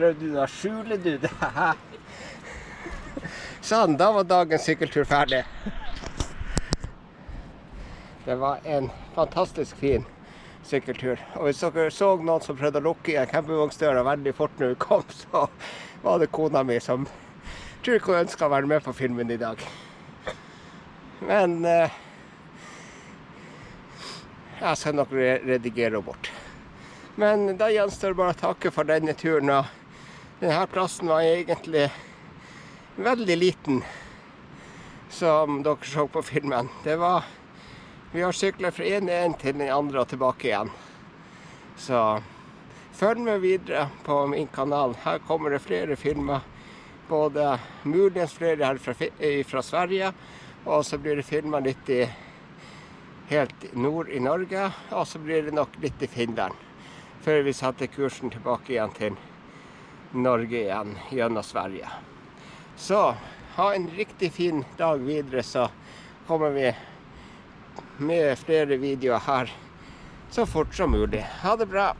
prøvde du å skjule du det? Sånn, da var dagens sykkeltur ferdig. Det var en fantastisk fin sykkeltur. Og hvis dere så noen som prøvde å lukke igjen campingvognsdøra veldig fort når vi kom, så var det kona mi som tror ikke hun ønsket å være med på filmen i dag. Men jeg skal nok redigere henne bort. Men da gjenstår bare å takke for denne turen. Og denne plassen var egentlig veldig liten, som dere så på filmen. Vi har syklet fra en til den andre og tilbake igjen. Så følg med videre på min kanal. Her kommer det flere filmer. Både muligens flere her fra Sverige, og så blir det filmet litt helt nord i Norge, og så blir det nok litt i Finland. Før vi satte kursen tilbake igjen til Norge igjen, gjennom Sverige. Så ha en riktig fin dag videre, så kommer vi med flere videoer her så fort som mulig. Ha det bra!